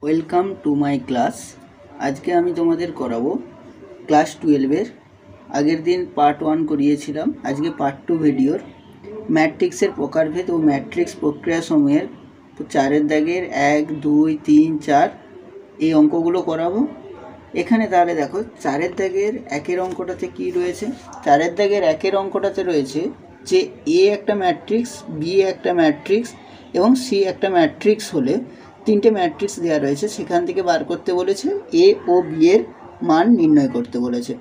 Welcome to my class. আজকে আমি তোমাদের করাবো ক্লাস 12-এর। আগের দিন পার্ট 1 করিয়েছিলাম, আজকে পার্ট 2 ভিডিওর ম্যাট্রিক্সের প্রকারভেদ ও ম্যাট্রিক্স প্রক্রিয়া সমূহের 4-এর দাগের 1, 2, 3, 4 এই অঙ্কগুলো করাবো। এখানে তাহলে দেখো 4-এর দাগের 1-এর অঙ্কটাতে কি রয়েছে। 4-এর দাগের 1-এর অঙ্কটাতে রয়েছে যে এ একটা ম্যাট্রিক্স, বি একটা ম্যাট্রিক্স এবং সি একটা ম্যাট্রিক্স হলে তিনটে ম্যাট্রিক্স দেওয়া রয়েছে, সেখান থেকে বার করতে বলেছে এ ও বি এর মান নির্ণয় করতে বলেছে।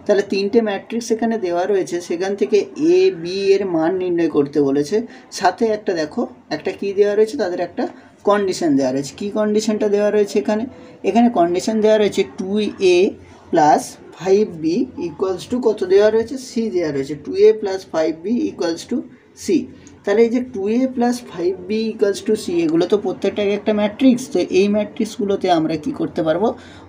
তাহলে তিনটে ম্যাট্রিক্স এখানে দেওয়া রয়েছে, সেখান থেকে এ বি এর মান নির্ণয় করতে বলেছে। সাথে একটা দেখো একটা কি দেওয়া রয়েছে, তাদের একটা কন্ডিশন দেওয়া রয়েছে। কি কন্ডিশনটা দেওয়া রয়েছে এখানে কন্ডিশন দেওয়া রয়েছে 2a plus 5b equals to কত দেওয়া রয়েছে, সি দেওয়া রয়েছে। 2a plus 5b equals to C. তাহলে এই যে 2a plus 5b equals to C, এগুলো তো প্রত্যেকটা একটা ম্যাট্রিক্স। তো এই ম্যাট্রিক্সগুলোতে আমরা কি করতে পারবো,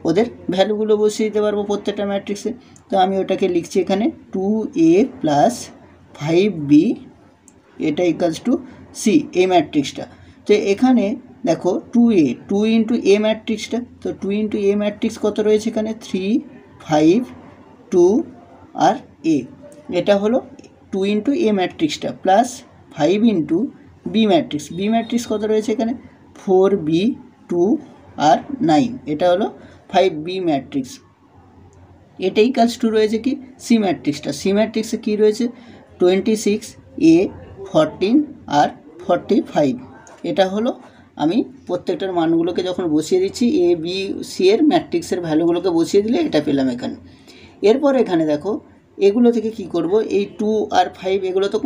ওদের ভ্যালুগুলো বসিয়ে দিতে পারবো প্রত্যেকটা ম্যাট্রিক্সে। তো আমি ওটাকে লিখছি এখানে 2a প্লাস 5b এটা ইকুয়ালস টু সি, এই ম্যাট্রিক্সটা। তো এখানে দেখো 2a 2 ইন্টু এ ম্যাট্রিক্সটা, তো 2 ইন্টু এ ম্যাট্রিক্স কত রয়েছে এখানে 3, 5, 2 আর এ, এটা হলো 2 ইন্টু এ ম্যাট্রিক্সটা plus 5 into B matrix. B matrix কত রয়েছে এখানে 4b 2 আর 9, এটা হলো 5b ম্যাট্রিক্স। এটাই কাজ টু রয়েছে কি সি ম্যাট্রিক্সটা। সি ম্যাট্রিক্সে কী রয়েছে 26a 14 আর 45। এটা হলো আমি প্রত্যেকটার মানগুলোকে যখন বসিয়ে দিচ্ছি এ বি সি এর ম্যাট্রিক্সের ভ্যালুগুলোকে বসিয়ে দিলে এটা পেলাম এখানে। এরপর এখানে দেখো এগুলো থেকে কি করব, এই 2 আর 5 এগুলো তো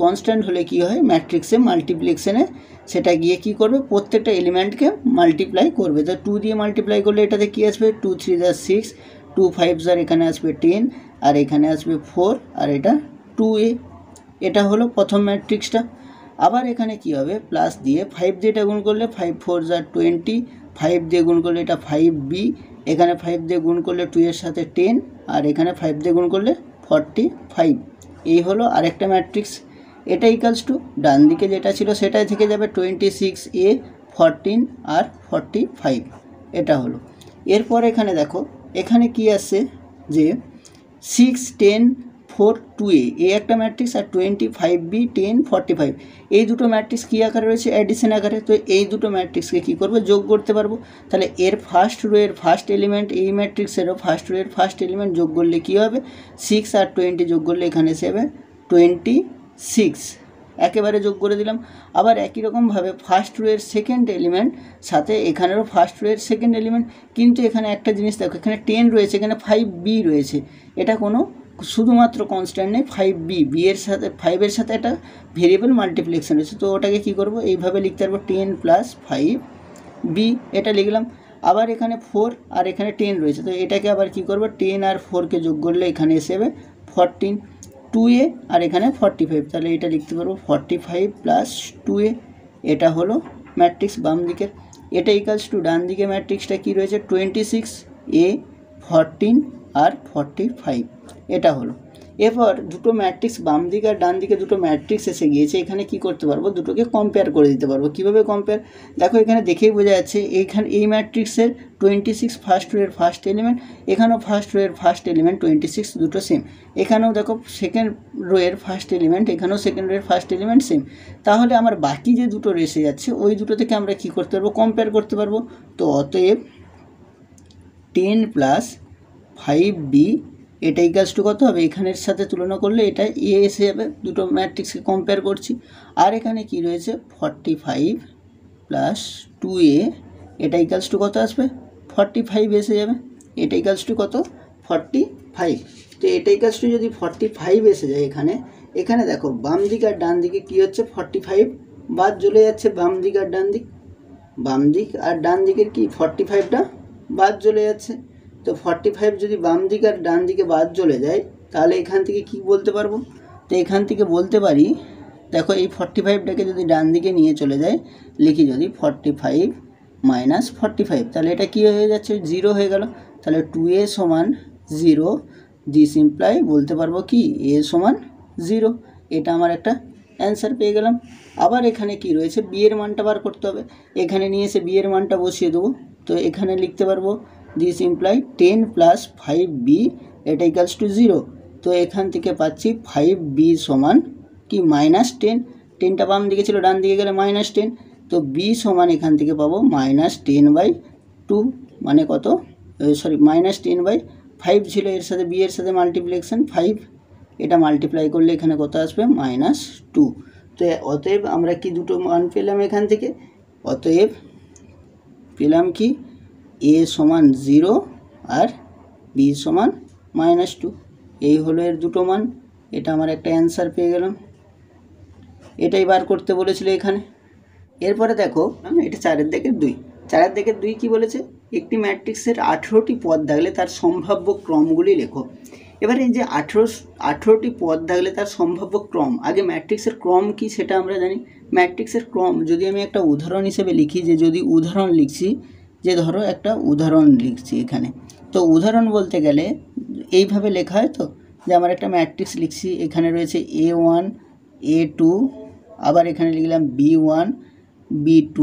কনস্ট্যান্ট হলে কি হয় ম্যাট্রিক্সে মাল্টিপ্লিকেশনে সেটা গিয়ে কি করবে, প্রত্যেকটা এলিমেন্টকে মাল্টিপ্লাই করবে। তো 2 দিয়ে মাল্টিপ্লাই করলে এটাতে কি আসবে 2 3 6, 2 5 এখানে আসবে 10 আর এখানে আসবে 4 আর এটা 2a। এটা হলো প্রথম ম্যাট্রিক্সটা। আবার এখানে কি হবে প্লাস দিয়ে 5 দিয়ে এটা গুণ করলে 5 4 20, 5 দিয়ে গুণ করলে এটা 5b, এখানে 5 দিয়ে গুণ করলে 2 এর সাথে 10 আর এখানে 5 দিয়ে গুণ করলে 45। এই হলো আরেকটা ম্যাট্রিক্স। এটা ইকুয়ালস টু ডান দিকে যেটা ছিল সেটাই থেকে যাবে 26a 14 আর 45, এটা হলো। এরপর এখানে দেখো এখানে কি আসছে যে 6 10 4 2a এ একটা ম্যাট্রিক্স আর 25b 10 45 এই দুটো ম্যাট্রিক্স কী আকারে রয়েছে অ্যাডিশন আকারে। তো এই দুটো ম্যাট্রিক্সকে কী করবো যোগ করতে পারবো। তাহলে এর ফার্স্ট রো এর ফার্স্ট এলিমেন্ট এই ম্যাট্রিক্সেরও ফার্স্ট রো এর ফার্স্ট এলিমেন্ট যোগ করলে কী হবে 6 আর 20 যোগ করলে এখানে এসে যাবে 26, একেবারে যোগ করে দিলাম। আবার একই রকমভাবে ফার্স্ট রো এর সেকেন্ড এলিমেন্ট সাথে এখানেরও ফার্স্ট রো এর সেকেন্ড এলিমেন্ট, কিন্তু এখানে একটা জিনিস দেখো এখানে 10 রয়েছে, এখানে 5b রয়েছে, এটা কোনো শুধুমাত্র কনস্ট্যান্ট নেই 5b, বি এর সাথে 5-এর সাথে একটা ভেরিয়েবল মাল্টিপ্লিকেশন রয়েছে। তো ওটাকে কী করবো এইভাবে লিখতে পারবো 10 প্লাস 5b, এটা লিখলাম। আবার এখানে 4 আর এখানে 10 রয়েছে, তো এটাকে আবার কী করবো 10 আর 4কে যোগ করলে এখানে এসে যাবে 14, 2a আর এখানে 45, তাহলে এটা লিখতে পারবো 45 প্লাস 2a, এটা হলো ম্যাট্রিক্স বাম দিকের। এটা ইকালস টু ডান দিকে ম্যাট্রিক্সটা কী রয়েছে 26a 14 আর 45, এটা হলো। এরপর দুটো ম্যাট্রিক্স বাম দিকে আর ডান দিকে দুটো ম্যাট্রিক্স এসে গিয়েছে, এখানে কি করতে পারবো দুটোকে কম্পেয়ার করে দিতে পারবো। কীভাবে কম্পেয়ার দেখো এখানে দেখেই বোঝা যাচ্ছে, এইখানে এই ম্যাট্রিক্সের 26 ফার্স্ট রো এর ফার্স্ট এলিমেন্ট, এখানেও ফার্স্ট রো এর ফার্স্ট এলিমেন্ট 26 দুটো সেম, এখানেও দেখো সেকেন্ড রো এর ফার্স্ট এলিমেন্ট, এখানেও সেকেন্ড রো এর ফার্স্ট এলিমেন্ট সেম। তাহলে আমার বাকি যে দুটো এসে যাচ্ছে ওই দুটো থেকে আমরা কী করতে পারবো কম্পেয়ার করতে পারবো। তো অতএব 10 প্লাস 5b এটা ইকালস টু কত হবে, এখানের সাথে তুলনা করলে এটা এ এসে যাবে, দুটো ম্যাট্রিক্সকে কম্পেয়ার করছি। আর এখানে কি রয়েছে 45 প্লাস 2a এটা ইকালস টু কত আসবে 45 এসে যাবে, এটা ইকালস টু কত 45। তো এটা ইকালস টু যদি 45 এসে যায় এখানে দেখো বাম দিক আর ডান দিকে কী হচ্ছে 45 বাদ চলে যাচ্ছে, বাম দিক আর ডান দিকের কি 45টা বাদ চলে যাচ্ছে। তো 45 যদি বাম দিক আর ডান দিকে বাদ চলে যায় তাহলে এখান থেকে কি বলতে পারবো, তো এখান থেকে বলতে পারি দেখো এই 45টাকে যদি ডান দিকে নিয়ে চলে যায় লিখি যদি 45 মাইনাস 45, তাহলে এটা কী হয়ে যাচ্ছে 0 হয়ে গেল। তাহলে 2a সমান 0, দিস ইমপ্লাই বলতে পারবো কি a সমান 0, এটা আমার একটা অ্যান্সার পেয়ে গেলাম। আবার এখানে কি রয়েছে বি এর মানটা বার করতে হবে, এখানে নিয়ে এসে বি এর মানটা বসিয়ে দেবো তো এখানে লিখতে পারবো দিস ইমপ্লাই 10 প্লাস 5b এটা ইকালস টু 0। তো এখান থেকে পাচ্ছি 5b সমান কি -10, 10টা বাম দিকে ছিল, ডান দিকে গেলে -10, তো b সমান এখান থেকে পাবো -10/2 মানে কত, সরি -10/5 ছিল, এর সাথে b এর সাথে মাল্টিপ্লিকেশন 5, এটা মাল্টিপ্লাই করলে এখানে কত আসবে -2। তো অতএব আমরা কি দুটো মান পেলাম এখান থেকে, অতএব পেলাম কি a সমান 0 আর b সমান -2, এই হলো এর দুটো মান। এটা আমার একটা অ্যান্সার পেয়ে গেলাম, এটাই বার করতে বলেছিল এখানে। এরপরে দেখো এটা 4-এর দাগের 2, 4-এর দাগের 2 কি বলেছে, একটি ম্যাট্রিক্সের 18টি পদ থাকলে তার সম্ভাব্য ক্রমগুলি লেখো। এবারে এই যে 18টি পদ থাকলে তার সম্ভাব্য ক্রম, আগে ম্যাট্রিক্সের ক্রম কি সেটা আমরা জানি। ম্যাট্রিক্সের ক্রম যদি আমি একটা উদাহরণ হিসেবে লিখি, যে যদি উদাহরণ লিখছি, যে ধরো একটা উদাহরণ লিখছি এখানে, তো উদাহরণ বলতে গেলে এইভাবে লেখা হয়, তো যে আমার একটা ম্যাট্রিক্স লিখছি, এখানে রয়েছে a1 a2, আবার এখানে লিখলাম b1 b2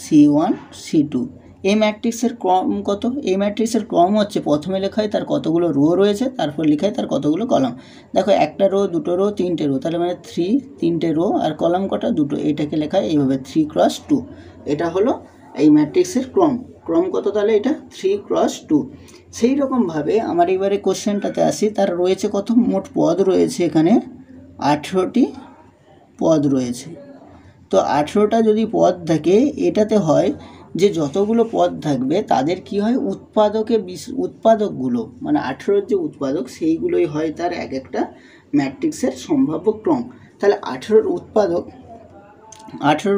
c1 c2। এই ম্যাট্রিক্সের ক্রম কত, এই ম্যাট্রিক্সের ক্রম হচ্ছে প্রথমে লেখা হয় তার কতগুলো রো রয়েছে, তারপর লেখা হয় তার কতগুলো কলাম। দেখো একটা রো, দুটো রো, তিনটে রো, তাহলে মানে 3, তিনটে রো, আর কলাম কটা, দুটো, এটাকে লেখা হয় এইভাবে 3x2। এটা হলো এই ম্যাট্রিক্সের ক্রম। ক্রম কত তাহলে এটা 3x2। সেই রকমভাবে আমার এবারে কোশ্চেনটাতে আসি, তার রয়েছে কত, মোট পদ রয়েছে এখানে 18টি পদ রয়েছে। তো 18টা যদি পদ থাকে, এটাতে হয় যে যতগুলো পদ থাকবে তাদের কি হয়, উৎপাদকগুলো মানে 18-র যে উৎপাদক সেইগুলোই হয় তার এক একটা ম্যাট্রিক্সের সম্ভাব্য ক্রম। তাহলে 18-র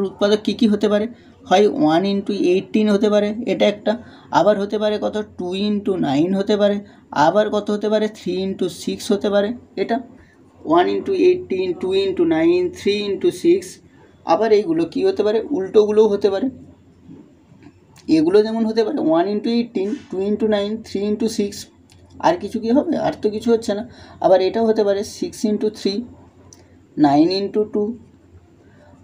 উৎপাদক কী কী হতে পারে, হয় 1 × 18 হতে পারে, এটা একটা, আবার হতে পারে কত 2 × 9 হতে পারে, আবার কত হতে পারে 3 × 6 হতে পারে, এটা 1 × 18, 2 × 9, 3 × 6। আবার এইগুলো কি হতে পারে, উল্টোগুলোও হতে পারে, এগুলো যেমন হতে পারে 1 × 18, 2 × 9, 3 × 6, আর কিছু কি হবে, আর তো কিছু হচ্ছে না। আবার এটাও হতে পারে 6 × 3, 9 × 2,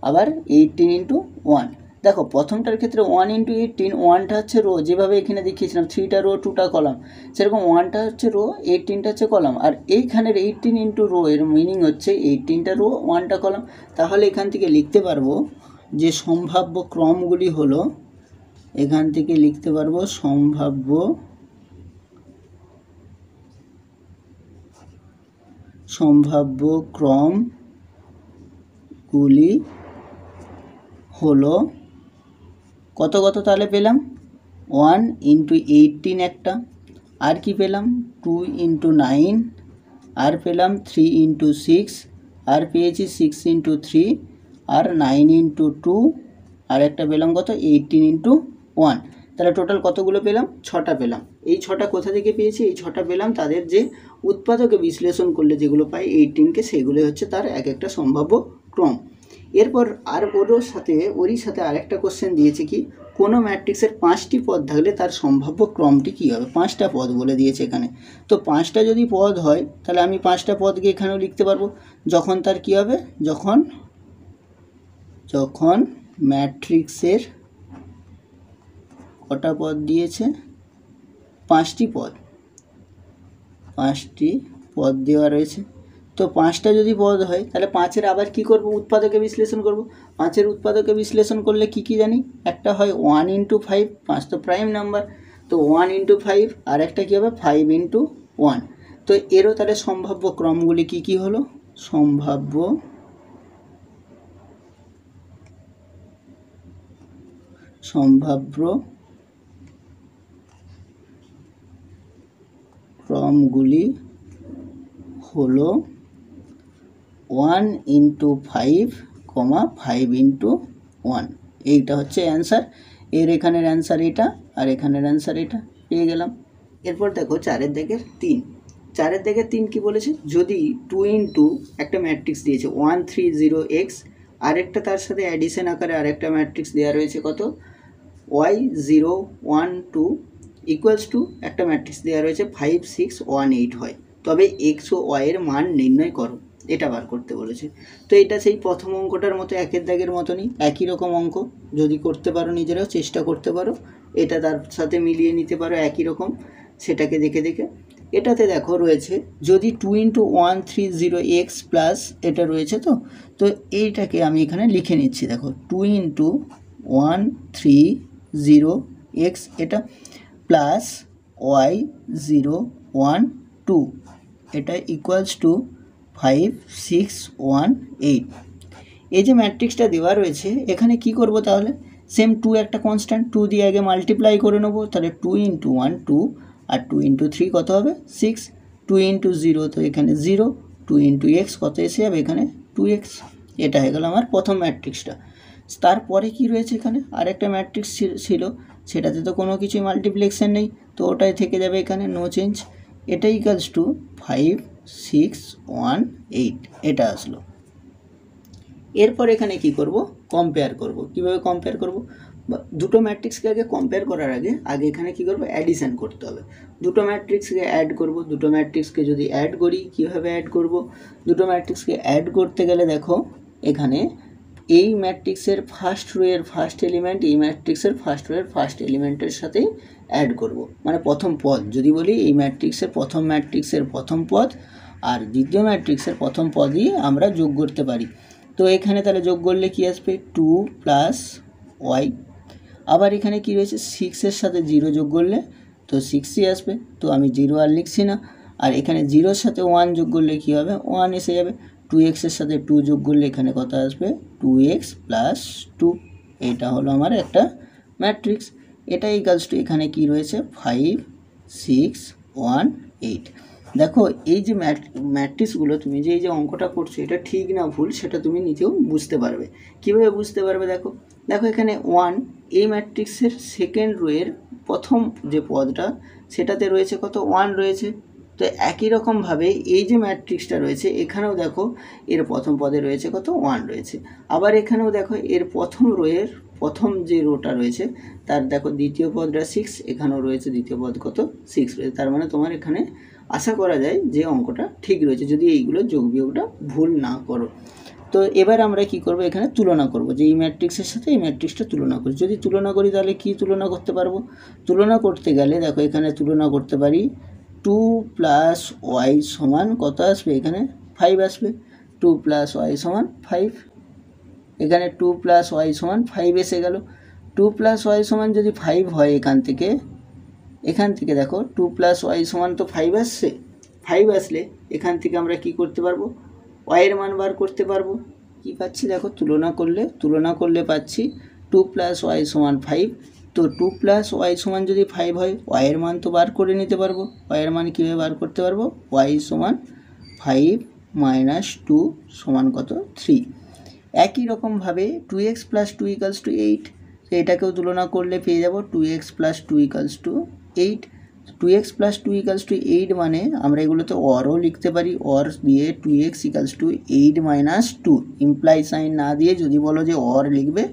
আবার 18 × 1। দেখো প্রথমটার ক্ষেত্রে 1 × 18, 1টা হচ্ছে রো, যেভাবে এখানে দেখিয়েছিলাম 3টা রো 2টা কলাম, সেরকম 1টা হচ্ছে রো, 18টা হচ্ছে কলাম। আর এইখানের 18 × রো এর মিনিং হচ্ছে 18টা রো 1টা কলাম। তাহলে এখান থেকে লিখতে পারবো যে সম্ভাব্য ক্রমগুলি হলো, এখান থেকে লিখতে পারবো সম্ভাব্য ক্রমগুলি হলো কত কত, তাহলে পেলাম 1 × 18 একটা, আর কি পেলাম 2 × 9, আর পেলাম 3 × 6, আর পেয়েছি 6 × 3, আর 9 × 2, আর একটা পেলাম কত 18 × 1। তাহলে টোটাল কতগুলো পেলাম, 6টা পেলাম। এই 6টা কোথা থেকে পেয়েছি, এই 6টা পেলাম তাদের যে উৎপাদকে বিশ্লেষণ করলে যেগুলো পাই 18কে, সেগুলো হচ্ছে তার এক একটা সম্ভাব্য ক্রম। এরপর আর ওরই সাথে আরেকটা কোশ্চেন দিয়েছে কি, কোনো ম্যাট্রিক্সের 5টি পদ থাকলে তার সম্ভাব্য ক্রমটি কী হবে, 5টা পদ বলে দিয়েছে এখানে। তো 5টা যদি পদ হয় তাহলে আমি 5টা পদকে এখানেও লিখতে পারবো, যখন তার কী হবে, যখন ম্যাট্রিক্সের কটা পদ দিয়েছে, 5টি পদ দেওয়া রয়েছে। তো 5টা যদি পদ হয় তাহলে 5-এর আবার কি করব, উৎপাদকে বিশ্লেষণ করব। 5-এর উৎপাদকে বিশ্লেষণ করলে কি কি জানি, একটা হয় 1 × 5, 5 তো প্রাইম নাম্বার, তো 1 × 5, আর একটা কী হবে 5 × 1। তো এরও তাহলে সম্ভাব্য ক্রমগুলি কি কি হলো, সম্ভাব্য ক্রমগুলি হলো 1 × 5, 5 × 1। এইটা হচ্ছে অ্যান্সার। এর এখানের অ্যান্সার এটা, আর এখানের অ্যান্সার এটা, পেয়ে গেলাম। এরপর দেখো 4-এর দাগের 3, 4-এর দাগের 3 কি বলেছে, যদি 2 × একটা ম্যাট্রিক্স দিয়েছে 1 3 0 x, আরেকটা তার সাথে অ্যাডিশন আকারে আরেকটা ম্যাট্রিক্স দেওয়া রয়েছে কত y 0 1 2 ইকুয়ালস টু একটা ম্যাট্রিক্স দেওয়া রয়েছে 5 6 1 8 হয়, তবে x ও y এর মান নির্ণয় করো, এটা বার করতে বলেছে। তো এটা সেই প্রথম অঙ্কটার মতো 1-এর দাগের মতনই, একই রকম অঙ্ক, যদি করতে পারো নিজেরাও চেষ্টা করতে পারো, এটা তার সাথে মিলিয়ে নিতে পারো একই রকম, সেটাকে দেখে দেখে। এটাতে দেখো রয়েছে যদি 2×130x প্লাস এটা রয়েছে, তো এইটাকে আমি এখানে লিখে নিচ্ছি। দেখো 2×130x এটা প্লাস y012 এটা ইকুয়ালস টু 5618। এই যে ম্যাট্রিক্সটা দেওয়া রয়েছে এখানে কি করব তাহলে, সেম 2 একটা কনস্ট্যান্ট, 2 দিয়ে আগে মাল্টিপ্লাই করে নেবো, তাহলে 2×1 2 আর 2×3 কত হবে 6, 2×0 তো এখানে 0, 2×x কত এসে যাবে এখানে 2x। এটা হয়ে গেল আমার প্রথম ম্যাট্রিক্সটা। তারপরে কি রয়েছে এখানে আরেকটা ম্যাট্রিক্স ছিল, সেটাতে তো কোনো কিছুই মাল্টিপ্লেক্সের নেই, তো ওটাই থেকে যাবে এখানে, নো চেঞ্জ। এটা ইকুয়ালস টু 5618 এটা আসলো। এরপর এখানে কি করব, কম্পেয়ার করব। কিভাবে কম্পেয়ার করব, দুটো ম্যাট্রিক্সকে আগে কম্পেয়ার করার আগে এখানে কি করব, অ্যাডিশন করতে হবে। দুটো ম্যাট্রিক্সকে অ্যাড করব। দুটো ম্যাট্রিক্সকে যদি অ্যাড করি, কীভাবে অ্যাড করব, দুটো ম্যাট্রিক্সকে অ্যাড করতে গেলে দেখো এখানে এই ম্যাট্রিক্সের ফার্স্ট রো এর ফার্স্ট এলিমেন্ট এই ম্যাট্রিক্সের ফার্স্ট রো এর ফার্স্ট এলিমেন্টের সাথেই অ্যাড করব, মানে প্রথম পদ। যদি বলি এই ম্যাট্রিক্সের প্রথম পদ আর দ্বিতীয় ম্যাট্রিক্সের প্রথম পদই আমরা যোগ করতে পারি। তো এখানে তাহলে যোগ করলে কি আসবে 2 + y। আবার এখানে কি রয়েছে 6-এর সাথে 0 যোগ করলে তো 6ই আসবে, তো আমি 0 আর লিখছি না। আর এখানে 0-এর সাথে 1 যোগ করলে কি হবে 1 এসে যাবে। 2x-এর সাথে 2 যোগ করলে এখানে কত আসবে 2x + 2। এটা হলো আমার একটা ম্যাট্রিক্স। এটা ইকুয়ালস টু এখানে কি রয়েছে 5618। দেখো এই যে ম্যাট্রিক্সগুলো তুমি যে এই যে অঙ্কটা করছো এটা ঠিক না ভুল সেটা তুমি নিজেও বুঝতে পারবে। কীভাবে বুঝতে পারবে, দেখো এখানে 1 এই ম্যাট্রিক্সের সেকেন্ড রো এর প্রথম যে পদটা সেটাতে রয়েছে কত 1 রয়েছে। তো একই রকমভাবে এই যে ম্যাট্রিক্সটা রয়েছে এখানেও দেখো এর প্রথম পদে রয়েছে কত 1 রয়েছে। আবার এখানেও দেখো এর প্রথম রো এর প্রথম যে রোটা রয়েছে তার দেখো দ্বিতীয় পদটা 6, এখানেও রয়েছে দ্বিতীয় পদ কত 6 রয়েছে। তার মানে তোমার এখানে আশা করা যায় যে অঙ্কটা ঠিক রয়েছে যদি এইগুলো যোগ বিয়োগটা ভুল না করো। তো এবার আমরা কি করব, এখানে তুলনা করব যে এই ম্যাট্রিক্সের সাথে এই ম্যাট্রিক্সটা তুলনা করি। যদি তুলনা করি তাহলে কি তুলনা করতে পারবো, তুলনা করতে গেলে দেখো এখানে তুলনা করতে পারি 2 + y সমান কত আসবে এখানে 5 আসবে। 2 + y সমান 5, এখানে 2 + y সমান 5 এসে গেল। 2 + y সমান যদি 5 হয় এখান থেকে দেখো 2 + y সমান তো 5 আসছে। 5 আসলে এখান থেকে আমরা কি করতে পারবো, y এর মান বার করতে পারবো। কি পাচ্ছি দেখো তুলনা করলে পাচ্ছি 2 + y সমান 5। তো 2 + y সমান যদি 5 হয় y এর মান তো বার করে নিতে পারবো। y এর মান কীভাবে বার করতে পারবো, y সমান 5 - 2 সমান কত 3। একই রকমভাবে 2x + 2 = 8, তো এটাকেও তুলনা করলে পেয়ে যাব 2x + 2 = 8। 2x + 2 = 8 মানে আমরা এগুলোতে অরও লিখতে পারি, অর দিয়ে 2x = 8 - 2 ইমপ্লাই সাইন না দিয়ে যদি বলো যে অর লিখবে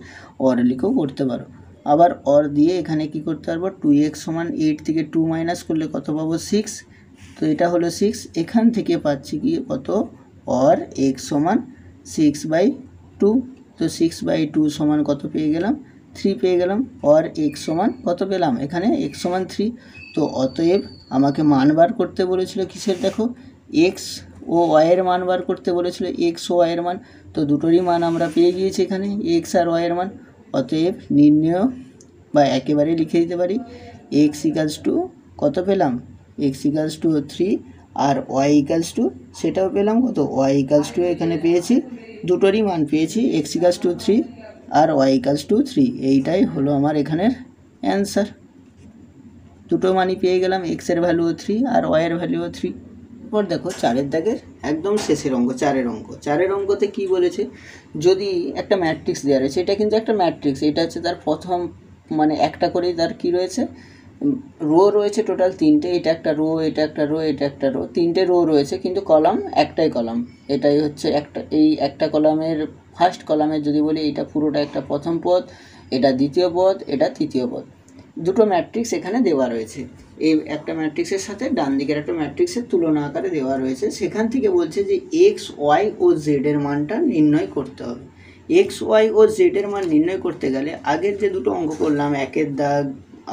অর লিখেও করতে পারো। আবার অর দিয়ে এখানে কি করতে পারবো 2x সমান 8 থেকে 2 মাইনাস করলে কত পাবো 6, তো এটা হলো 6। এখান থেকে পাচ্ছি কি কত অর x সমান 6/2, তো 6/2 সমান কত পেয়ে গেলাম 3 পেয়ে গেলাম। অর x সমান কত পেলাম এখানে x সমান 3। তো অতএব আমাকে মান বার করতে বলেছিল কিসের, দেখো x ও y এর মান বার করতে বলেছিল, x ও y এর মান। তো দুটোরই মান আমরা পেয়ে গিয়েছি এখানে x আর y এর মান। অতএব নির্ণয় বা একেবারে লিখে দিতে পারি x = কত পেলাম x = 3 আর y = সেটাও পেলাম কত y = এখানে পেয়েছি দুটোরই মান পেয়েছি x = 3 আর y = 3। এইটাই হলো আমার এখানের অ্যান্সার। দুটো মানই পেয়ে গেলাম, x এর ভ্যালুও 3 আর y এর ভ্যালুও 3। এরপর দেখো 4-এর দাগের একদম শেষের অঙ্ক 4-এর অঙ্কতে কি বলেছে, যদি একটা ম্যাট্রিক্স দেওয়া রয়েছে, এটা কিন্তু একটা ম্যাট্রিক্স, এটা হচ্ছে তার প্রথম মানে একটা করেই তার কি রয়েছে রো রয়েছে টোটাল 3টে, এটা একটা রো এটা একটা রো এটা একটা রো, 3টে রো রয়েছে কিন্তু কলাম একটাই কলাম। এটাই হচ্ছে এই একটা কলামের ফার্স্ট কলামের যদি বলি এটা পুরোটা একটা প্রথম পদ, এটা দ্বিতীয় পদ, এটা তৃতীয় পদ। দুটো ম্যাট্রিক্স এখানে দেওয়া রয়েছে, এই একটা ম্যাট্রিক্সের সাথে ডান দিকের একটা ম্যাট্রিক্সের তুলনা আকারে দেওয়া রয়েছে। সেখান থেকে বলছে যে এক্স ওয়াই ও জেড এর মানটা নির্ণয় করতে হবে। এক্স ওয়াই ও জেড এর মান নির্ণয় করতে গেলে আগের যে দুটো অঙ্ক করলাম 1-এর দাগ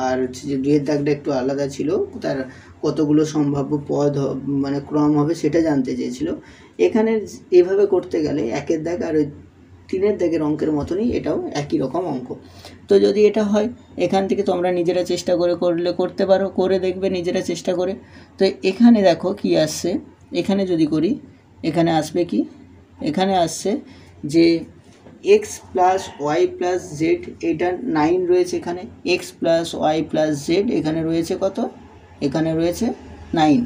আর হচ্ছে যে 2 এর দাগটা একটু আলাদা ছিল, তার কতগুলো সম্ভাব্য পদ মানে ক্রম হবে সেটা জানতে চেয়েছিল। এখানে এভাবে করতে গেলে 1 এর দাগ আর ওই 3 এর দাগের অঙ্কের মতনই এটাও একই রকম অঙ্ক। তো যদি এটা হয় এখান থেকে তোমরা নিজেরা চেষ্টা করে করতে পারো, করে দেখবে নিজেরা চেষ্টা করে। তো এখানে দেখো কি আসছে, এখানে যদি করি এখানে আসবে কি, এখানে আসছে যে x plus Y plus z, এটা 9 রয়েছে এখানে, x plus Y plus z এখানে রয়েছে কত, এখানে রয়েছে 9,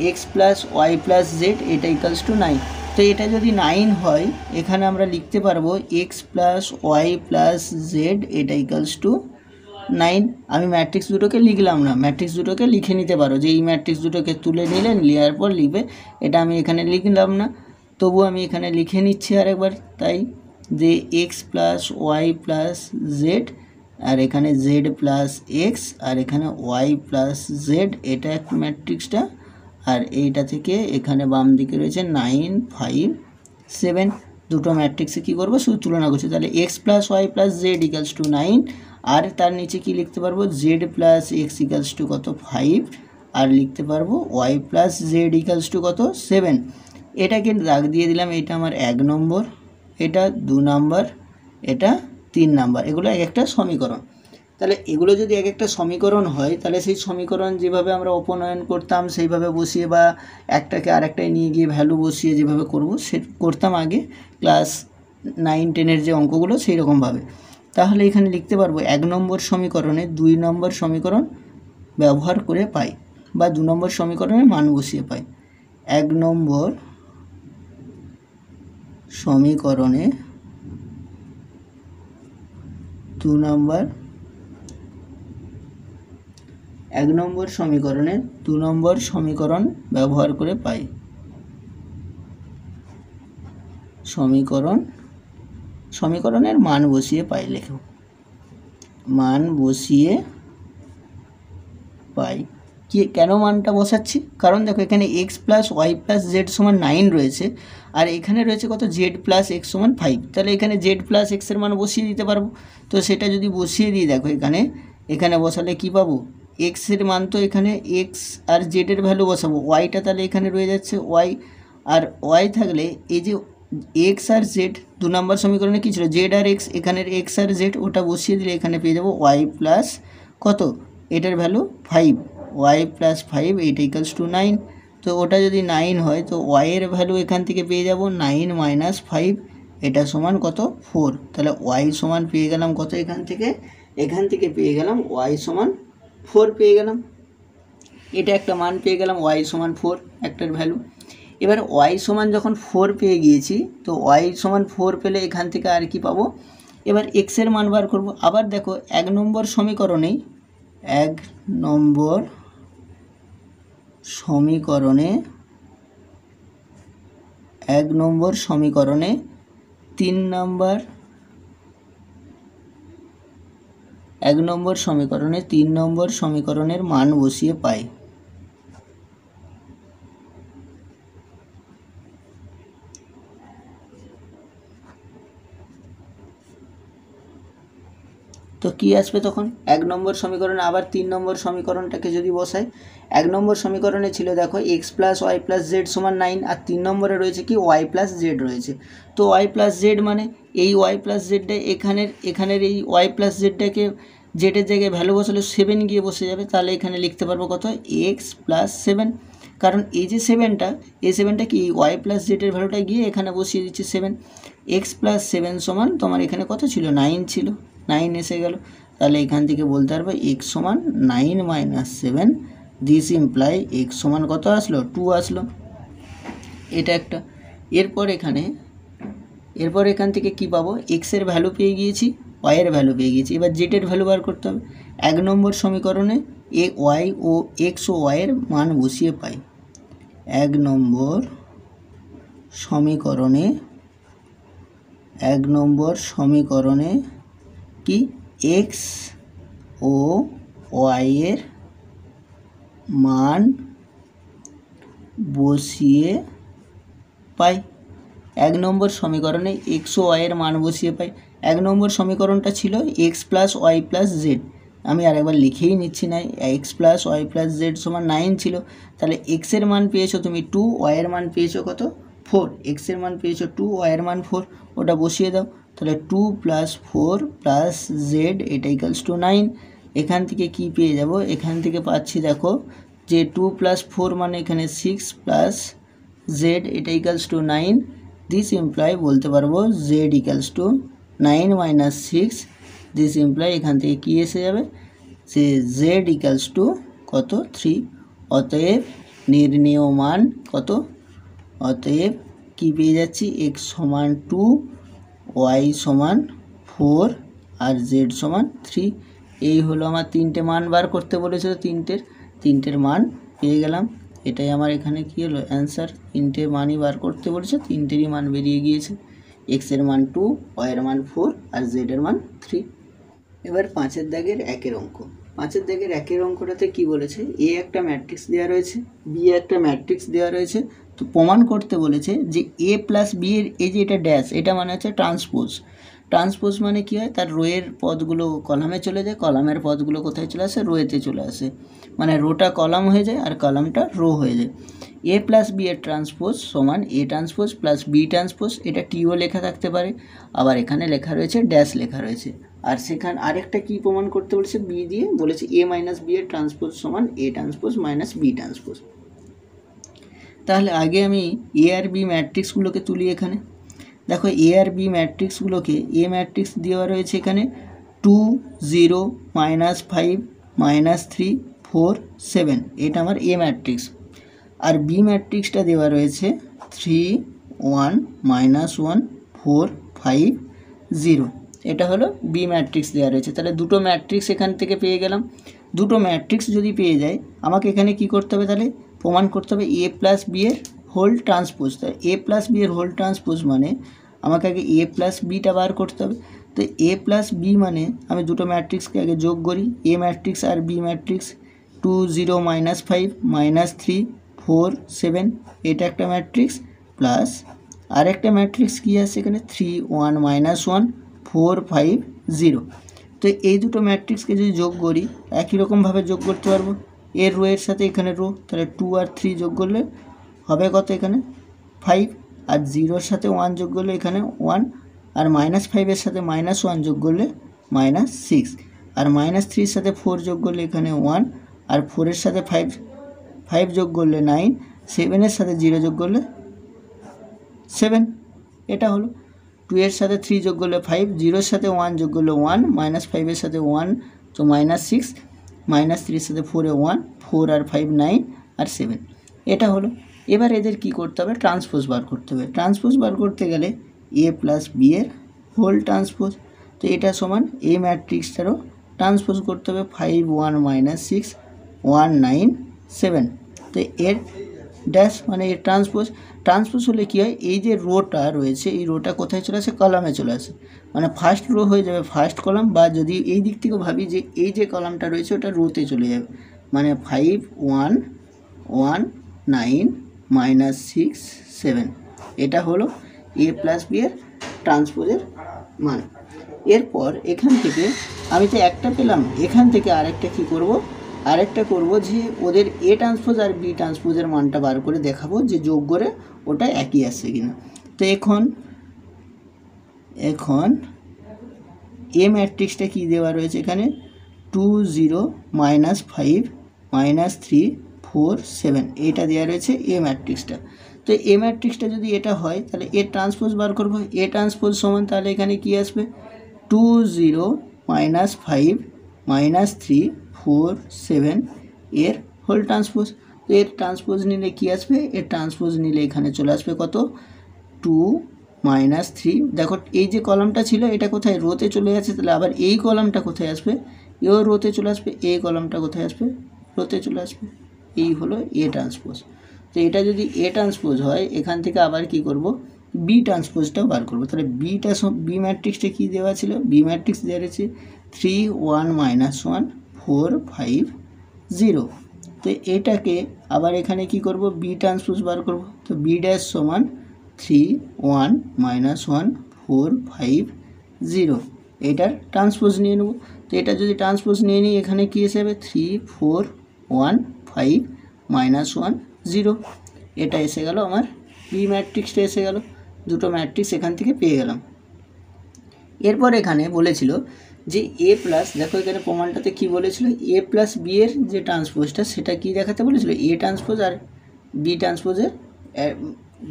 x plus Y plus z এটা ইকালস টু 9। তো এটা যদি 9 হয় এখানে আমরা লিখতে পারবো x plus Y plus z এটা ইকালস টু 9। আমি ম্যাট্রিক্স দুটোকে লিখলাম না, ম্যাট্রিক্স দুটোকে লিখে নিতে পারো, যে এই ম্যাট্রিক্স দুটোকে তুলে নিলেন, নেওয়ার পর লিখবে। এটা আমি এখানে লিখলাম না, তবু আমি এখানে লিখে নিচ্ছি আরেকবার। তাই যে x plus Y plus Z, আর এখানে জেড প্লাস এক্স, আর এখানে ওয়াই প্লাস জেড, এটা এক ম্যাট্রিক্সটা। আর এইটা থেকে এখানে বাম দিকে রয়েছে 9, 5, 7, দুটো ম্যাট্রিক্সে কী করবো, শুধু তুলনা করছি। তাহলে x plus Y plus z equals to 9, আর তার নিচে কি লিখতে পারবো, z plus x equals to কত 5, আর লিখতে পারবো y plus z equals to কত 7। এটাকে দাগ দিয়ে দিলাম, এটা আমার 1 নম্বর, এটা 2 নম্বর, এটা 3 নম্বর, এগুলো এক একটা সমীকরণ। তাহলে এগুলো যদি এক একটা সমীকরণ হয় তাহলে সেই সমীকরণ যেভাবে আমরা উপনয়ন করতাম সেইভাবে বসিয়ে, বা একটাকে আরেকটায় নিয়ে গিয়ে ভ্যালু বসিয়ে যেভাবে করবো সে করতাম আগে ক্লাস 9, 10-এর যে অঙ্কগুলো সেই রকমভাবে। তাহলে এখানে লিখতে পারবো 1 নম্বর সমীকরণে 2 নম্বর সমীকরণ ব্যবহার করে পাই, বা 2 নম্বর সমীকরণে মান বসিয়ে পাই। 1 নম্বর সমীকরণে 2 নম্বর, 1 নম্বর সমীকরণে 2 নম্বর সমীকরণ ব্যবহার করে পাই। সমীকরণের মান বসিয়ে পাই, লেখো মান বসিয়ে পাই। কি কেন মানটা বসাচ্ছি, কারণ দেখো এখানে x plus Y plus z সমান 9 রয়েছে, আর এখানে রয়েছে কত, জেড প্লাস এক্স সমান 5। তাহলে এখানে জেড প্লাস এক্সের মান বসিয়ে দিতে পারবো। তো সেটা যদি বসিয়ে দিই, দেখো এখানে বসালে কি পাবো, এক্সের মান তো এখানে এক্স, আর জেডের ভ্যালু বসাবো, ওয়াইটা তাহলে এখানে রয়ে যাচ্ছে ওয়াই, আর ওয়াই থাকলে এই যে এক্স আর জেড 2 নম্বর সমীকরণে কী ছিল, জেড আর এক্স, এখানের এক্স আর জেড, ওটা বসিয়ে দিলে এখানে পেয়ে যাবো ওয়াই প্লাস কত, এটার ভ্যালু 5, ওয়াই প্লাস 5 এইটা ইকালস টু 9। তো ওটা যদি 9 হয় তো ওয়াইয়ের ভ্যালু এখান থেকে পেয়ে যাব 9 মাইনাস 5, এটা সমান কত 4। তাহলে ওয়াই সমান পেয়ে গেলাম কত, এখান থেকে পেয়ে গেলাম ওয়াই সমান 4 পেয়ে গেলাম। এটা একটা মান পেয়ে গেলাম, ওয়াই সমান 4 একটার ভ্যালু। এবার ওয়াই সমান যখন 4 পেয়ে গিয়েছি, তো ওয়াই সমান 4 পেলে এখান থেকে আর কি পাবো, এবার এক্সের মান বার করব। আবার দেখো 1 নম্বর সমীকরণে 1 নম্বর সমীকরণে 3 নম্বর, 1 নম্বর সমীকরণে 3 নম্বর সমীকরণের মান বসিয়ে পাই। তো কি আসবে তখন, 1 নম্বর সমীকরণে আবার 3 নম্বর সমীকরণটাকে যদি বসাই, 1 নম্বর সমীকরণে ছিল দেখো x plus Y plus z সমান 9, আর 3 নম্বরে রয়েছে কি ওয়াই প্লাস জেড রয়েছে। তো ওয়াই প্লাস জেড মানে এই ওয়াই প্লাস জেডটা এখানের এই ওয়াই প্লাস জেডটাকে জেডের জায়গায় ভ্যালু বসালে 7 গিয়ে বসে যাবে। তাহলে এখানে লিখতে পারবো কত, এক্স প্লাস 7, কারণ এই যে 7টা কি ওয়াই প্লাস জেডের ভ্যালুটা গিয়ে এখানে বসিয়ে দিচ্ছে 7। এক্স প্লাস 7 সমান তোমার এখানে কত ছিল, 9 ছিল, 9 এসে গেল। তাহলে এখান থেকে বলতে পারবো এক্স সমান 9 মাইনাস 7, দিস ইমপ্লাই এক্স সমান কত আসলো, 2 আসলো। এটা একটা। এরপর এখান থেকে কি পাবো, এক্সের ভ্যালু পেয়ে গিয়েছি, ওয়াইয়ের ভ্যালু পেয়ে গিয়েছি। এবার জেডের ভ্যালু বার করতে হবে। 1 নম্বর সমীকরণে ওয়াই ও এক্স ও ওয়াইয়ের মান বসিয়ে পাই। 1 নম্বর সমীকরণে কি এক্স ও ওয়াইয়ের মান বসিয়ে পাই। 1 নম্বর সমীকরণে এক্স ও ওয়াইয়ের মান বসিয়ে পাই। 1 নম্বর সমীকরণটা ছিল x plus Y plus z, আমি আরেকবার লিখেই নিচ্ছি না, x plus Y plus z সমান 9 ছিল, তাহলে এক্সের মান পেয়েছো তুমি 2, ওয়াইয়ের মান পেয়েছো কত 4, এক্সের মান পেয়েছো 2, ওয়াইয়ের মান 4, ওটা বসিয়ে দাও। তাহলে 2 + 4 + জেড এটা ইকুয়ালস টু 9। এখান থেকে কি পেয়ে যাব, এখান থেকে পাচ্ছি দেখো যে 2 + 4 মানে এখানে 6 + জেড এটা ইকুয়ালস টু 9। দিস ইমপ্লাই বলতে পারবো Z equals to 9 - 6। This imply এখান থেকে কি এসে যাবে যে জেড ইকুয়ালস টু কত 3। অতএব নির্ণেয় মান কত, অতএব কি পেয়ে যাচ্ছি এক্স সমান 2, ওয়াই সমান 4 আর জেড সমান 3। এই হলো আমার তিনটে মান বার করতে বলেছিল, তিনটের মান পেয়ে গেলাম। এটাই আমার এখানে কি হলো অ্যান্সার, তিনটে মানই বার করতে বলেছে, তিনটেরই মান বেরিয়ে গিয়েছে। এক্সের মান 2, ওয়াইয়ের মান 4 আর জেডের মান 3। এবার 5-এর দাগের 1-এর অঙ্ক। 5-এর দাগের 1-এর অঙ্কটাতে কি বলেছে, এ একটা ম্যাট্রিক্স দেওয়া রয়েছে, বি একটা ম্যাট্রিক্স দেওয়া রয়েছে। তো প্রমাণ করতে বলেছে যে এ প্লাস বি এর এই যে এটা ড্যাশ, এটা মানে হচ্ছে ট্রান্সপোজ। ট্রান্সপোজ মানে কি হয়, তার রোয়ের পদগুলো কলামে চলে যায়, কলামের পদগুলো কোথায় চলে আসে, রোয়েতে চলে আসে, মানে রোটা কলাম হয়ে যায় আর কলামটা রো হয়ে যায়। এ প্লাস বি এর ট্রান্সপোজ সমান A transpose plus B transpose, এটা টিও লেখা থাকতে পারে, আবার এখানে লেখা রয়েছে ড্যাশ লেখা রয়েছে। আর সেখানে আরেকটা কি প্রমাণ করতে বলেছে, বি দিয়ে বলেছে এ মাইনাস বি এর ট্রান্সপোজ সমান A transpose minus B transpose. তাহলে আগে আমি এ আর বি ম্যাট্রিক্সগুলোকে তুলি। এখানে দেখো এ আর বি ম্যাট্রিক্সগুলোকে, এ ম্যাট্রিক্স দেওয়া রয়েছে এখানে 2 0 -5 -3 4 7, এটা আমার এ ম্যাট্রিক্স। আর বি ম্যাট্রিক্সটা দেওয়া রয়েছে 3 1 -1 4 5 0, এটা হলো বি ম্যাট্রিক্স দেওয়া রয়েছে। তাহলে দুটো ম্যাট্রিক্স এখান থেকে পেয়ে গেলাম। দুটো ম্যাট্রিক্স যদি পেয়ে যায়, আমাকে এখানে কি করতে হবে, তাহলে প্রমাণ করতে হবে এ প্লাস বি এর হোল ট্রান্সপোজ। তাই এ প্লাস বি এর হোল ট্রান্সপোজ মানে আমাকে আগে এ প্লাস বিটা বার করতে হবে। তো এ প্লাস বি মানে আমি দুটো ম্যাট্রিক্সকে আগে যোগ করি, এ ম্যাট্রিক্স আর বি ম্যাট্রিক্স। 2 0 -5 -3 4 7, এটা একটা ম্যাট্রিক্স, প্লাস আরেকটা ম্যাট্রিক্স কী আছে এখানে 3 1 -1 4 5 0। তো এই দুটো ম্যাট্রিক্সকে যদি যোগ করি, একই রকমভাবে যোগ করতে পারবো, এর রো এর সাথে এখানে রো, তাহলে 2 আর 3 যোগ করলে হবে কত, এখানে 5, আর 0-র সাথে 1 যোগ করলে এখানে 1, আর -5-এর সাথে -1 যোগ করলে -6, আর -3-র সাথে 4 যোগ করলে এখানে 1, আর 4-এর সাথে 5 যোগ করলে 9, 7-এর সাথে 0 যোগ করলে 7, এটা হলো। 2-এর সাথে 3 যোগ করলে 5, 0-র সাথে 1 যোগ করলে 1, -5-এর সাথে 1 তো -6, -3-এর সাথে 4-এ 1, 4 আর 5 9 আর 7, এটা হলো। এবার এদের কি করতে হবে, ট্রান্সপোজ বার করতে হবে। ট্রান্সপোজ বার করতে গেলে এ প্লাস বি এর হোল ট্রান্সপোজ, তো এটা সমান এ ম্যাট্রিক্সটারও ট্রান্সপোজ করতে হবে, 5 1 -6 1 9 7, তো এর ড্যাশ মানে এর ট্রান্সপোজ হলে কী হয়, এই যে রোটা রয়েছে এই রোটা কোথায় চলে আসে, কলামে চলে আসে, মানে ফার্স্ট রো হয়ে যাবে ফার্স্ট কলাম, বা যদি এই দিক থেকে ভাবি যে এই যে কলামটা রয়েছে ওটা রোতে চলে যাবে, মানে 5 1 1 9 -6 7, এটা হলো এ প্লাস বি এর ট্রান্সপোজের মান। এরপর এখান থেকে আমি তো একটা পেলাম, এখান থেকে আরেকটা কি করব, আরেকটা করব যে ওদের এ ট্রান্সপোজ আর বি ট্রান্সপোজের মানটা বার করে দেখাবো যে যোগ করে ওটা একই আসছে কিনা। তো এখন এ ম্যাট্রিক্সটা কি দেওয়া রয়েছে এখানে 2 0 -5 -3 4 7, এটা দেওয়া রয়েছে এ ম্যাট্রিক্সটা। তো এ ম্যাট্রিক্সটা যদি এটা হয় তাহলে এর ট্রান্সপোজ বার করবো, এ ট্রান্সপোজ সমান তাহলে এখানে কি আসবে 2 0 -5 -3 4 7 এর হোল ট্রান্সপোজ। তো এর ট্রান্সপোজ নিলে কি আসবে, এর ট্রান্সপোজ নিলে এখানে চলে আসবে কত 2 -3, দেখো এই যে কলামটা ছিল এটা কোথায় রোতে চলে যাচ্ছে, তাহলে আবার এই কলামটা কোথায় আসবে, এও রোতে চলে আসবে, এই কলামটা কোথায় আসবে, রোতে চলে আসবে, এই হলো এ ট্রান্সপোজ। তো এটা যদি এ ট্রান্সপোজ হয়, এখান থেকে আবার কি করব, বি ট্রান্সপোজটাও বার করব। তাহলে বি ম্যাট্রিক্সটা কী দেওয়া ছিল, বি ম্যাট্রিক্স দেওয়া রয়েছে 3 1 -1 4 5 0। তো এটাকে আবার এখানে কি করব, বি ট্রান্সপোজ বার করব। তো বি ড্যাশ সমান 3 1 -1 4 5 0, এটার ট্রান্সপোজ নিয়ে নেব। তো এটা যদি ট্রান্সপোজ নিয়ে নিই এখানে কী এসে যাবে 3 4 1 5 -1 0, এটা এসে গেল আমার বি ম্যাট্রিক্সটা এসে গেল, দুটো ম্যাট্রিক্স এখান থেকে পেয়ে গেলাম। এরপর এখানে বলেছিল যে এ প্লাস, দেখো এখানে প্রমাণটাতে কি বলেছিল, এ প্লাস বি এর যে ট্রান্সপোজটা সেটা কি দেখাতে বলেছিল, এ ট্রান্সপোজ আর বি ট্রান্সপোজের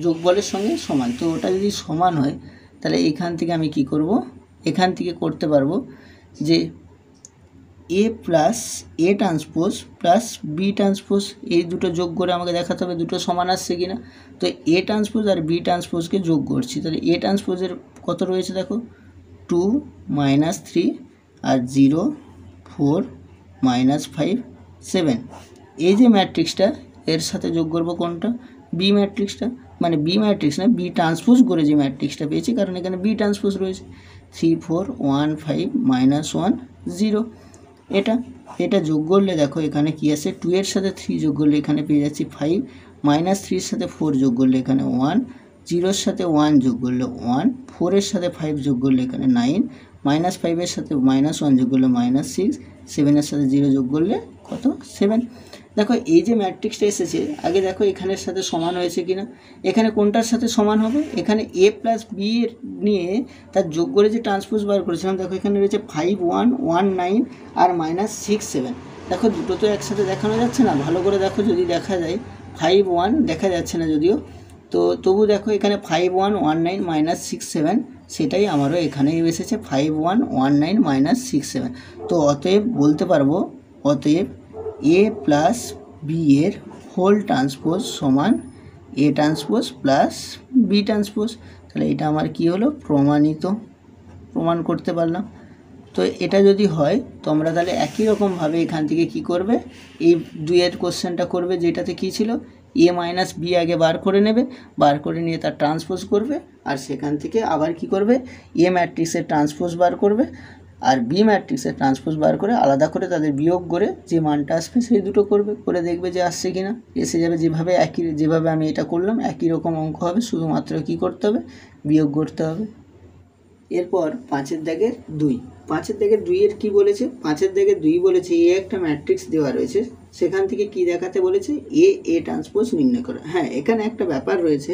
যোগফলের সঙ্গে সমান। তো ওটা যদি সমান হয় তাহলে এখান থেকে আমি কি করব, এখান থেকে করতে পারবো যে A plus A transpose plus B transpose, এই দুটো যোগ করে আমাকে দেখাতে হবে দুটো সমান আসছে কি না। তো এ ট্রান্সপোজ আর বি ট্রান্সপোজকে যোগ করছি, তাহলে এ ট্রান্সপোজের কত রয়েছে দেখো 2 -3 আর 0 4 -5 7, এই যে ম্যাট্রিক্সটা এর সাথে যোগ করবো কোনটা, বি ম্যাট্রিক্সটা, মানে বি ম্যাট্রিক্স না বি ট্রান্সপোজ করে যে ম্যাট্রিক্সটা পেয়েছি, কারণ এখানে বি ট্রান্সপোজ রয়েছে 3 4 1 5 -1 0, এটা যোগ করলে দেখো এখানে কি আছে 2 এর সাথে 3 যোগ করলে এখানে পেয়ে যাচ্ছি 5, -3 এর সাথে 4 যোগ করলে এখানে 1, 0 এর সাথে 1 যোগ করলে 1, 4 এর সাথে 5 যোগ করলে এখানে 9, -5 এর সাথে -1 যোগ করলে -6, 7 এর সাথে 0 যোগ করলে কত 7। দেখো এই যে ম্যাট্রিক্সটা এসেছে আগে দেখো এখানের সাথে সমান হয়েছে কিনা, এখানে কোনটার সাথে সমান হবে, এখানে এ প্লাস বি এর নিয়ে তার যোগ করে যে ট্রান্সপোজ বার করেছিলাম, দেখো এখানে রয়েছে 5 1 1 9 আর -6 7, দেখো দুটো তো একসাথে দেখানো যাচ্ছে না, ভালো করে দেখো যদি দেখা যায় 5 1 দেখা যাচ্ছে না যদিও, তো তবু দেখো এখানে 5 1 1 9 -6 7, সেটাই আমারও এখানেই এসেছে 5 1 1 9 -6 7। তো অতএব বলতে পারবো, অতএব এ প্লাস বি এর হোল ট্রান্সপোজ সমান A transpose plus B transpose, তাহলে এটা আমার কি হলো প্রমাণিত, প্রমাণ করতে পারলাম। তো এটা যদি হয় তোমরা তাহলে একই রকমভাবে এখান থেকে কি করবে, এই 2 এর কোশ্চেনটা করবে যেটাতে কি ছিল এ মাইনাস বি আগে বার করে নেবে, বার করে নিয়ে তার ট্রান্সপোজ করবে, আর সেখান থেকে আবার কি করবে এ ম্যাট্রিক্সের ট্রান্সপোজ বার করবে আর বি ম্যাট্রিক্সের ট্রান্সপোজ বার করে আলাদা করে তাদের বিয়োগ করে যে মানটা আসবে সেই দুটো করবে, করে দেখবে যে আসছে কিনা, এসে যাবে যেভাবে যেভাবে আমি এটা করলাম একই রকম অঙ্ক হবে, শুধুমাত্র কি করতে হবে বিয়োগ করতে হবে। এরপর 5 এর দাগের 2, 5 এর দাগের 2 এর কি বলেছে, 5 এর দাগের 2 বলেছে এ একটা ম্যাট্রিক্স দেওয়া রয়েছে, সেখান থেকে কি দেখাতে বলেছে এ ট্রান্সপোজ নির্ণয় করে। হ্যাঁ এখানে একটা ব্যাপার রয়েছে,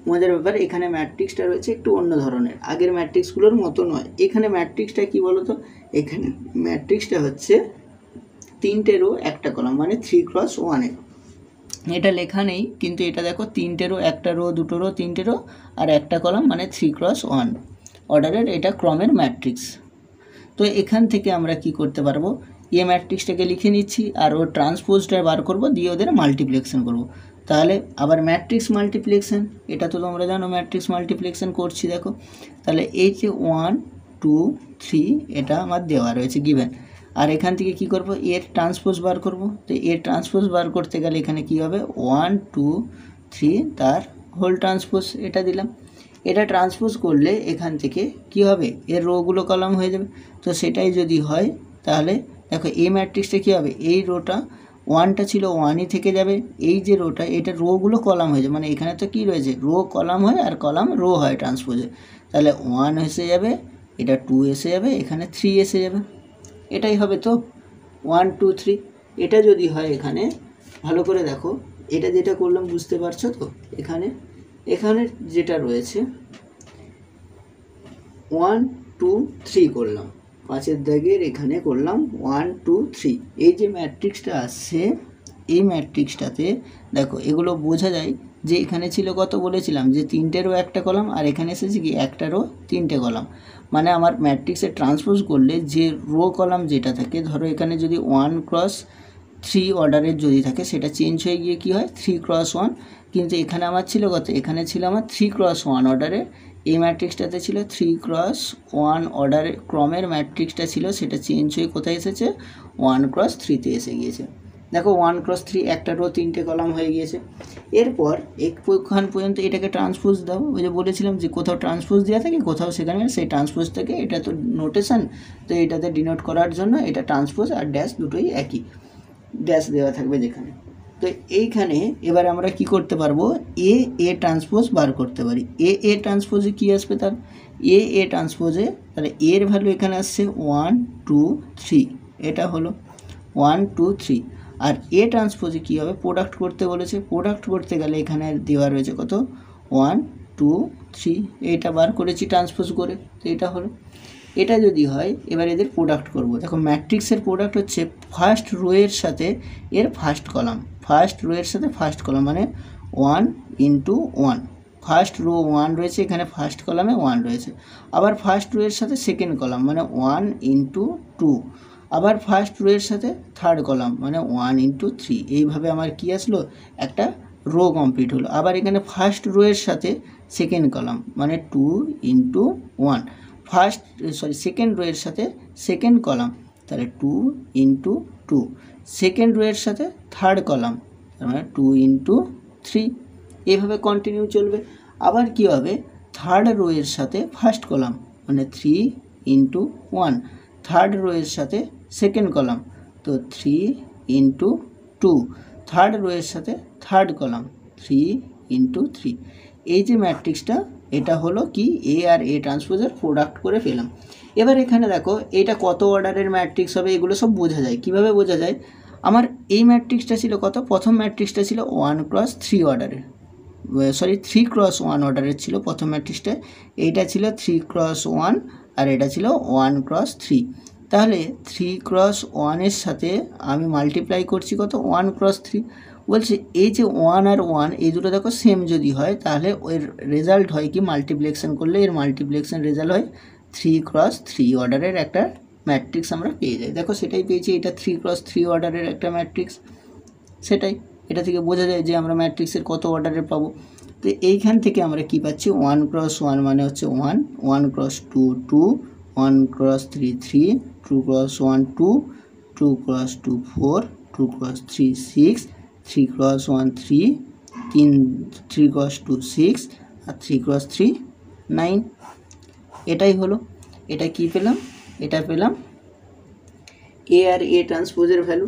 মজার ব্যাপার, এখানে ম্যাট্রিক্সটা রয়েছে একটু অন্য ধরনের, আগের ম্যাট্রিক্সগুলোর মতো নয়। এখানে ম্যাট্রিক্সটা কি বলতো, এখানে ম্যাট্রিক্সটা হচ্ছে 3টে রো একটা কলাম, মানে 3 × 1 এটা লেখা নেই, কিন্তু এটা দেখো 3টে রো, একটা রো, দুটো রো, 3টে রো আর একটা কলাম, মানে 3 × 1 অর্ডারের এটা ক্রমের ম্যাট্রিক্স। তো এখান থেকে আমরা কি করতে পারবো, এ ম্যাট্রিক্সটাকে লিখে নিচ্ছি আর ওর ট্রান্সপোজটা বার করব, দিয়ে ওদের মাল্টিপ্লিকেশন করব। তাহলে আবার ম্যাট্রিক্স মাল্টিপ্লিকেশন, এটা তো তোমরা জানো ম্যাট্রিক্স মাল্টিপ্লিকেশন করছি। দেখো তাহলে এই যে 1 2 3 এটা আমার দেওয়া রয়েছে গিভেন, আর এখান থেকে কি করব এর ট্রান্সপোজ বার করব। তো এর ট্রান্সপোজ বার করতে গেলে এখানে কি হবে 1 2 3 তার হোল ট্রান্সপোজ এটা দিলাম, এটা ট্রান্সপোজ করলে এখান থেকে কি হবে এর রোগুলো কলাম হয়ে যাবে। তো সেটাই যদি হয় তাহলে দেখো এই ম্যাট্রিক্সটা কী হবে, এই রোটা 1টা ছিল 1ই থেকে যাবে, এই যে রোটা এটা রোগুলো কলাম হয়ে যাবে, মানে এখানে তো কি রয়েছে রো কলাম হয় আর কলাম রো হয় ট্রান্সপোজে, তাহলে 1 এসে যাবে, এটা 2 এসে যাবে, এখানে 3 এসে যাবে, এটাই হবে তো 1 2 3। এটা যদি হয় এখানে ভালো করে দেখো, এটা যেটা করলাম বুঝতে পারছো তো, এখানে যেটা রয়েছে 1 2 3 করলাম, 5 দাগের এখানে করলাম 1 2 3, এই যে ম্যাট্রিক্সটা আসছে এই ম্যাট্রিক্সটাতে দেখো এগুলো বোঝা যায় যে এখানে ছিল কত বলেছিলাম যে 3টে রো একটা কলাম, আর এখানে এসেছে কি একটা রো 3টে কলাম, মানে আমার ম্যাট্রিক্সে ট্রান্সপোজ করলে যে রো কলাম যেটা থাকে, ধরো এখানে যদি 1 × 3 অর্ডারের যদি থাকে সেটা চেঞ্জ হয়ে গিয়ে কি হয় 3 × 1, কিন্তু এখানে আমার ছিল কত, এখানে ছিল আমার 3 × 1 অর্ডারে, এই ম্যাট্রিক্সটাতে ছিল 3 × 1 অর্ডারের ক্রমের ম্যাট্রিক্সটা ছিল, সেটা চেঞ্জ হয়ে কোথায় এসেছে 1 × 3তে এসে গিয়েছে। দেখো 1 × 3 একটা রো 3টে কলাম হয়ে গিয়েছে। এরপর এখান পর্যন্ত এটাকে ট্রান্সপোজ দাও, ওই যে বলেছিলাম যে কোথাও ট্রান্সপোজ দেওয়া থাকে কোথাও সেখানে সেই ট্রান্সপোজ থেকে, এটা তো নোটেশন, তো এটাতে ডিনোট করার জন্য এটা ট্রান্সপোজ আর ড্যাশ দুটোই একই, ড্যাশ দেওয়া থাকবে যেখানে। তো এইখানে এবার আমরা কি করতে পারবো, এ ট্রান্সপোজ বার করতে পারি। এ ট্রান্সপোজে কী আসবে, তার এ ট্রান্সপোজে তাহলে এর ভ্যালু এখানে আসছে 1 2 3, এটা হলো 1 2 3। আর এ ট্রান্সপোজে কী হবে, প্রোডাক্ট করতে বলেছে, প্রোডাক্ট করতে গেলে এখানে দেওয়া রয়েছে কত 1 2 3, এইটা বার করেছি ট্রান্সপোজ করে, তো এটা হলো। এটা যদি হয় এবার এদের প্রোডাক্ট করব। দেখো ম্যাট্রিক্সের প্রোডাক্ট হচ্ছে ফার্স্ট রোয়ের সাথে এর ফার্স্ট কলাম, ফার্স্ট রোয়ের সাথে ফার্স্ট কলাম মানে 1 ইন্টু 1, ফার্স্ট রো 1 রয়েছে এখানে, ফার্স্ট কলামে 1 রয়েছে। আবার ফার্স্ট রোয়ের সাথে সেকেন্ড কলাম মানে 1 ইন্টু 2, আবার ফার্স্ট রোয়ের সাথে থার্ড কলাম মানে 1 ইন্টু 3। এইভাবে আমার কি আসলো, একটা রো কমপ্লিট হলো। আবার এখানে ফার্স্ট রোয়ের সাথে সেকেন্ড কলাম মানে 2 ইন্টু 1, সেকেন্ড রোয়ের সাথে সেকেন্ড কলাম তাহলে 2 ইন্টু 2, সেকেন্ড রোয়ের সাথে থার্ড কলাম তার মানে 2 ইন্টু 3। এইভাবে কন্টিনিউ চলবে। আবার কী হবে, থার্ড রোয়ের সাথে ফার্স্ট কলাম মানে 3 ইন্টু 1, থার্ড রোয়ের সাথে সেকেন্ড কলাম তো 3 ইন্টু 2, থার্ড রোয়ের সাথে থার্ড কলাম 3 ইন্টু 3। এই যে ম্যাট্রিক্সটা এটা হলো কি এ আর এ ট্রান্সপোজের প্রোডাক্ট করে পেলাম। এবার এখানে দেখো এটা কত অর্ডারের ম্যাট্রিক্স হবে, এগুলো সব বোঝা যায়। কিভাবে বোঝা যায়, আমার এই ম্যাট্রিক্সটা ছিল কত, প্রথম ম্যাট্রিক্সটা ছিল 1x3 অর্ডারের, 3x1 অর্ডারের ছিল প্রথম ম্যাট্রিক্সটা, এইটা ছিল 3x1 আর এটা ছিল 1x3। তাহলে 3x1 এর সাথে আমি মাল্টিপ্লাই করছি কত 1x3, বলছে এই যে 1 আর 1 এই দুটো দেখো সেম যদি হয় তাহলে এর রেজাল্ট হয় কি, মাল্টিপ্লিকেশন করলে এর মাল্টিপ্লিকেশন রেজাল্ট হয় 3x3 অর্ডারের একটা ম্যাট্রিক্স আমরা পেয়ে যাই। দেখো সেটাই পেয়েছি, এটা 3x3 অর্ডারের একটা ম্যাট্রিক্স, সেটাই এটা থেকে বোঝা যায় যে আমরা ম্যাট্রিক্সের কত অর্ডারের পাবো। তো এইখান থেকে আমরা কি পাচ্ছি, 1x1 মানে হচ্ছে 1, 1x2 2, 1x3 3, 2x1 2, 2x2 4, 2x3 6, 3x1 3, 3x2 6 আর 3x3 9। এটাই হলো, এটা কি পেলাম, এটা পেলাম এ আর এ ট্রান্সপোজের ভ্যালু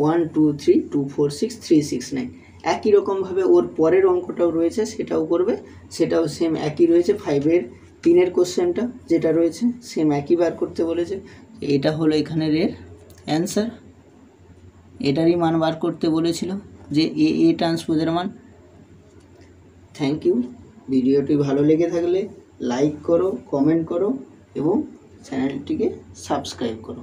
1 2 3 2 4 6 3 6 9। একই রকমভাবে ওর পরের অঙ্কটাও রয়েছে, সেটাও করবে, সেটাও সেম একই রয়েছে। 5-এর 3-এর কোশ্চেনটা যেটা রয়েছে সেম একই বার করতে বলেছে। এটা হলো এখানের এর অ্যান্সার, এটারই মান বার করতে বলেছিল যে এ ট্রান্সপোজের মান। Thank you. ভিডিওটি ভালো লেগে থাকলে লাইক করো, কমেন্ট করো এবং চ্যানেলটিকে সাবস্ক্রাইব করো।